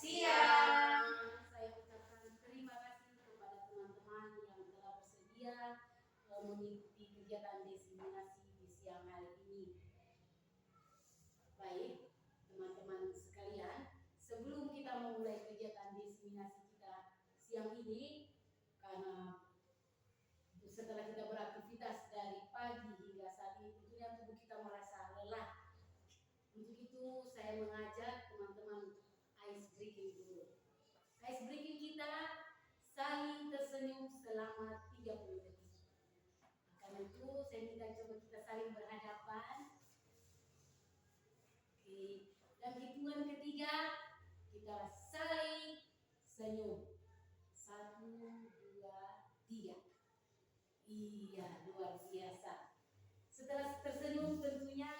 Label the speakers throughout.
Speaker 1: siang. Saya ucapkan terima kasih kepada teman-teman yang telah bersedia mengikuti kegiatan diseminasi di siang hari ini. Baik, teman-teman sekalian, sebelum kita memulai kegiatan diseminasi kita siang ini, karena setelah kita beraktivitas dari pagi hingga saat ini, tentunya tubuh kita merasa lelah. Untuk itu saya mengajak teman-teman ice breaking dulu. Ice breaking kita saling tersenyum selama 30 detik. Karena itu saya minta coba kita saling berhadapan. Oke. Dan hitungan ketiga kita saling senyum. 1, 2, 3. Iya, luar biasa. Setelah tersenyum tentunya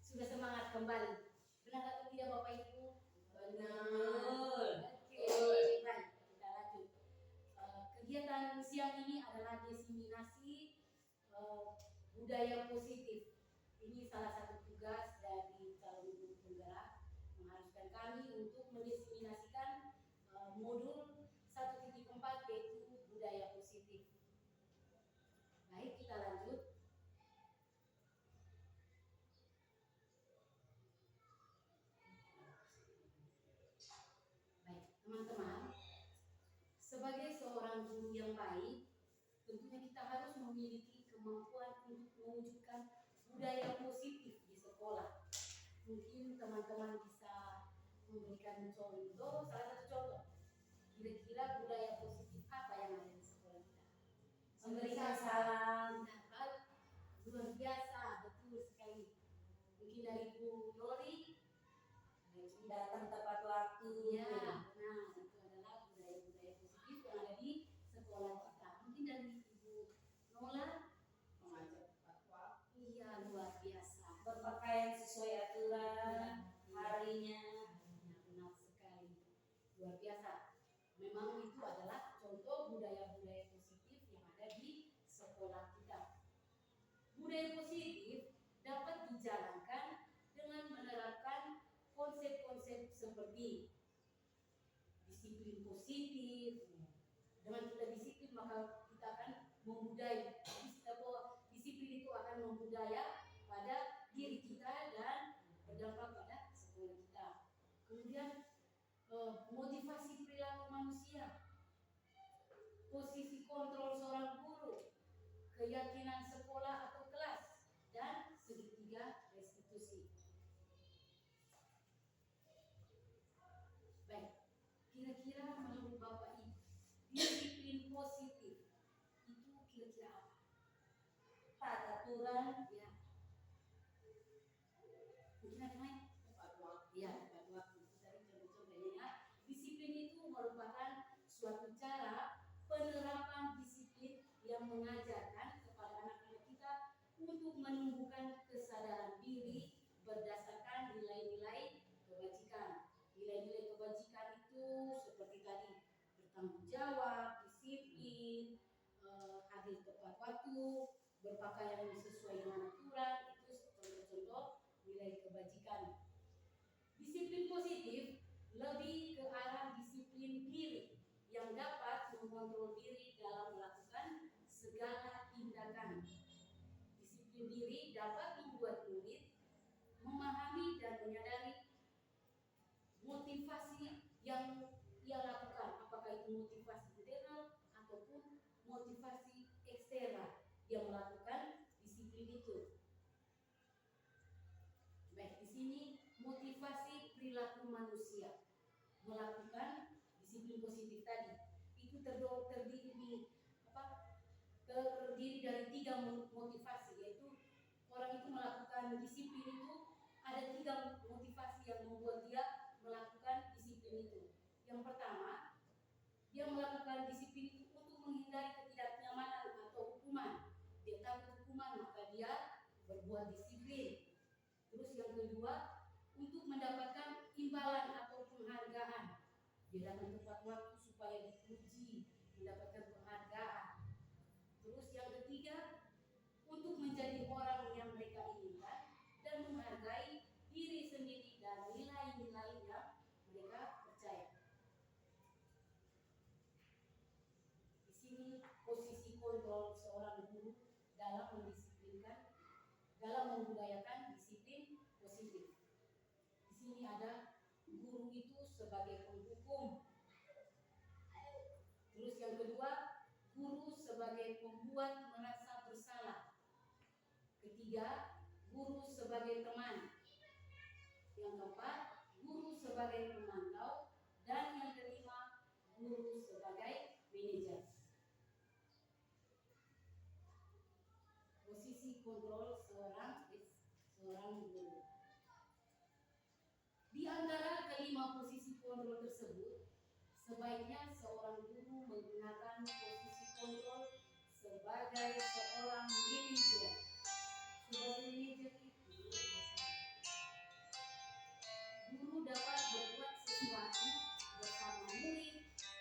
Speaker 1: sudah semangat kembali. Benar atau tidak Bapak Ibu? Benar. Oke, baik, kita lanjut. Kegiatan siang ini adalah diseminasi budaya positif. Ini salah satu tugas dari calon guru penggerak, mengharuskan kami untuk mendiseminasikan modul 1.4 yaitu budaya positif. Baik, kita lanjut. Baik, teman-teman, sebagai seorang guru yang baik, tentunya kita harus memiliki kemampuan untuk mewujudkan budaya positif di sekolah. Mungkin teman-teman bisa memberikan contoh, salah satu contoh. Kira-kira budaya positif apa yang ada di sekolah kita?
Speaker 2: Memberikan salam.
Speaker 1: Luar biasa, betul sekali. Mungkin dari Bu Lori,
Speaker 2: datang tepat waktu.
Speaker 1: Ya, nah itu adalah budaya-budaya positif yang ada di sekolah kita. Mungkin dari Ibu Nola,
Speaker 2: Mengajar tepat waktu.
Speaker 1: Iya, luar biasa.
Speaker 2: Berpakaian sesuai aturan harinya.
Speaker 1: Benar sekali, luar biasa. Memang itu adalah contoh budaya-budaya positif yang ada di sekolah kita. Budaya positif dapat dijalankan dengan menerapkan konsep-konsep seperti disiplin positif. Dengan kita disiplin maka kita akan membudaya. Disiplin itu akan membudaya pada diri kita dan berdampak pada sekolah kita. Kemudian motivasi perilaku manusia, posisi kontrol seorang guru, keyakinan sekolah atau kelas, dan segitiga restitusi. Baik, kira-kira menurut Bapak Ibu, disiplin positif itu kira-kira apa?
Speaker 2: Taat aturan.
Speaker 1: Ya. Mungkin ada yang lain?
Speaker 2: Tepat waktu.
Speaker 1: Ya, tepat waktu. Tadi contoh-contohnya ya. Disiplin itu merupakan suatu cara penerapan disiplin yang mengajarkan kepada anak-anak kita untuk menumbuhkan kesadaran diri berdasarkan nilai-nilai kebajikan. Nilai-nilai kebajikan itu seperti tadi bertanggung jawab, disiplin, hadir tepat waktu, berpakaian sesuai dengan aturan, itu contoh-contoh nilai kebajikan. Disiplin positif lebih ke arah disiplin diri yang dapat mengontrol diri dalam melakukan segala tindakan. Disiplin diri dapat membuat murid memahami dan menyadari motivasi yang ia lakukan, apakah itu motivasi internal ataupun motivasi eksternal yang melakukan disiplin itu. Baik, di sini motivasi perilaku manusia melakukan disiplin positif tadi itu terdiri dari 3 motivasi, yaitu orang itu melakukan disiplin itu ada 3 motivasi yang membuat dia melakukan disiplin itu. Yang pertama, dia melakukan disiplin itu untuk menghindari ketidaknyamanan atau hukuman. Dia takut hukuman maka dia berbuat disiplin. Terus yang kedua, untuk mendapatkan imbalan atau penghargaan. Dia datang tepat waktu supaya dipuji, mendapatkan penghargaan. Terus yang ketiga, untuk menjadi orang yang mereka inginkan dan menghargai diri sendiri dan nilai-nilai yang mereka dalam mendisiplinkan, dalam membudayakan disiplin positif. Di sini ada guru itu sebagai penghukum. Terus yang kedua, guru sebagai pembuat merasa bersalah. Ketiga, guru sebagai teman. Yang keempat, guru sebagai pemantau. Dan yang kelima, guru sebagai manajer. Posisi kontrol seorang guru. Di antara kelima posisi kontrol tersebut, sebaiknya seorang guru menggunakan posisi kontrol sebagai seorang manajer. Sebagai manajer itu, guru dapat berbuat sesuatu bersama murid,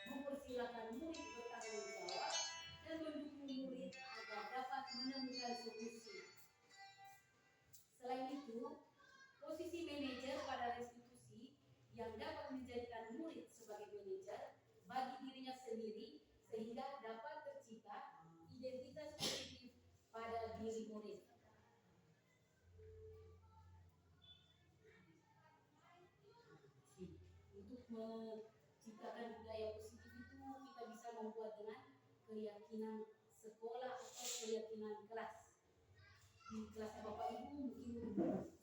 Speaker 1: mempersilahkan murid bertanggung jawab, dan mendukung murid agar dapat menemukan solusi. Selain itu, posisi manajer pada institusi yang dapat menjadikan murid sebagai manajer bagi dirinya sendiri sehingga dapat tercipta identitas positif pada diri murid. Untuk menciptakan budaya positif itu kita bisa membuat dengan keyakinan sekolah atau keyakinan kelas. Di kelasnya Bapak Ibu mungkin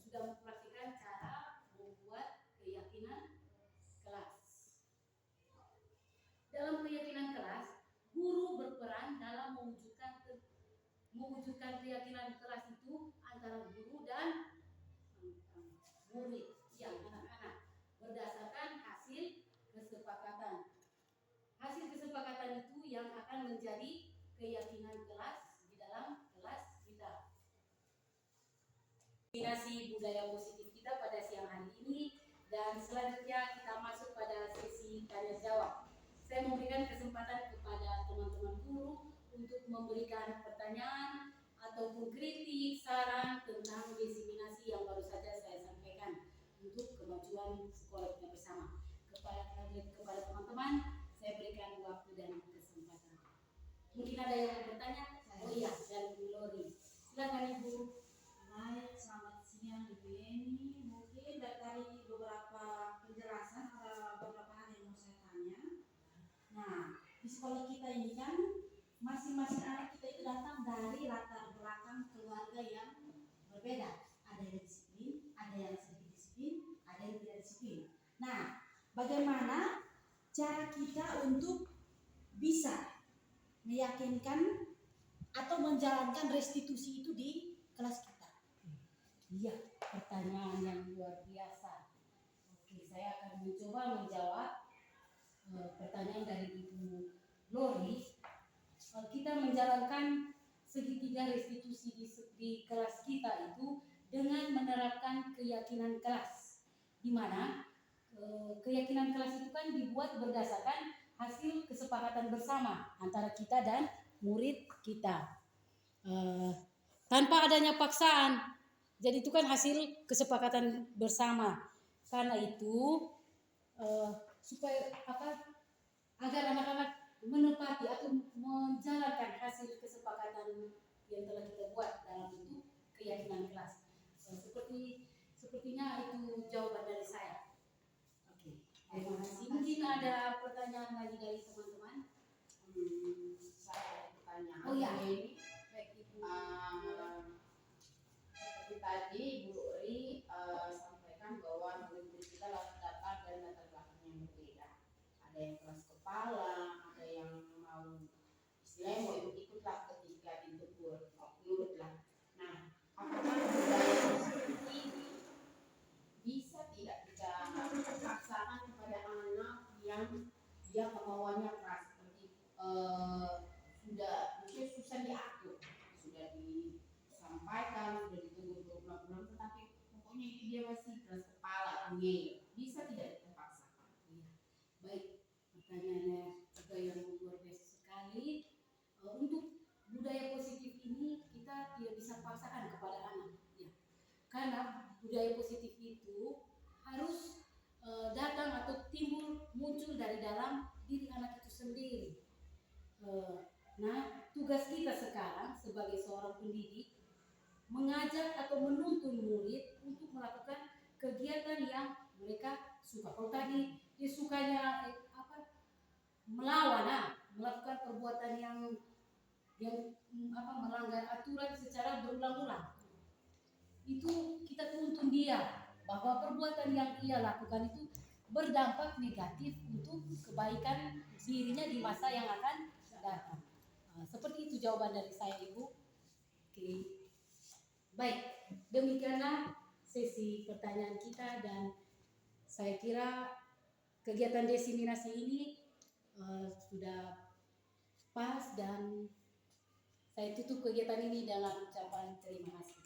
Speaker 1: sudah mempraktikkan cara membuat keyakinan kelas. Dalam keyakinan kelas, guru berperan dalam mewujudkan keyakinan kelas itu antara guru dan murid, yang anak-anak, berdasarkan hasil kesepakatan. Hasil kesepakatan itu yang akan menjadi keyakinan kelas di dalam kelas kita. Kombinasi budaya positif kita pada siang hari ini, dan selanjutnya kita masuk pada sesi tanya jawab. Saya memberikan kesempatan kepada teman-teman guru untuk memberikan pertanyaan ataupun kritik, saran tentang diseminasi yang baru saja saya sampaikan untuk kemajuan sekolah kita bersama. Kepada teman-teman, saya berikan waktu dan kesempatan. Mungkin ada yang mau bertanya? Oh iya, dan Bu Lori. Silakan Ibu.
Speaker 2: Baik, selamat siang Ibu Yeni. Mungkin dari beberapa penjelasan ada beberapa hal yang mau saya tanya. Nah, di sekolah kita ini kan masing-masing anak kita itu datang dari latar belakang keluarga yang berbeda. Ada yang disiplin, ada yang sedikit disiplin, ada yang tidak disiplin. Nah, bagaimana cara kita untuk bisa meyakinkan atau menjalankan restitusi itu di kelas kita?
Speaker 1: Iya, pertanyaan yang luar biasa. Oke, saya akan mencoba menjawab pertanyaan dari Ibu Lori. Kita menjalankan segitiga restitusi di kelas kita itu dengan menerapkan keyakinan kelas, di mana keyakinan kelas itu kan dibuat berdasarkan hasil kesepakatan bersama antara kita dan murid kita, tanpa adanya paksaan. Jadi itu kan hasil kesepakatan bersama. Karena itu supaya agar anak-anak menepati atau menjalankan hasil kesepakatan yang telah kita buat dalam bentuk keyakinan kelas. Sepertinya itu jawaban dari saya. Oke, terima kasih. Mungkin ada pertanyaan lagi dari teman-teman?
Speaker 2: Saya ada pertanyaan.
Speaker 1: Oh iya.
Speaker 2: Baik Ibu. Seperti tadi Bu Lori sampaikan bahwa murid-murid kita datang dari latar belakang yang berbeda. Ada yang keras kepala, ada yang mau istilahnya mau ikut-ikutlah ketika ditegur, mau nurutlah. Nah, apakah budaya seperti ini bisa tidak kita paksakan kepada anak yang dia kemauannya keras, seperti sudah mungkin susah diatur, sudah disampaikan, sudah ditegur berulang-ulang, tetapi pokoknya itu dia masih keras kepala, ngeyel. Bisa tidak kita paksakan?
Speaker 1: Iya. Baik, pertanyaannya juga yang luar biasa sekali. Untuk budaya positif ini kita tidak bisa paksakan kepada anak, ya. Karena budaya positif itu harus datang atau muncul dari dalam diri anak itu sendiri. Nah, tugas kita sekarang sebagai seorang pendidik mengajak atau menuntun murid untuk melakukan kegiatan yang mereka suka. Kalau tadi dia sukanya melawan, melakukan perbuatan yang melanggar aturan secara berulang-ulang. Itu kita tuntun dia bahwa perbuatan yang ia lakukan itu berdampak negatif untuk kebaikan dirinya di masa yang akan datang. Seperti itu jawaban dari saya, Ibu. Oke. Baik, demikianlah sesi pertanyaan kita, dan saya kira kegiatan diseminasi ini sudah pas, dan saya tutup kegiatan ini dengan ucapan terima kasih.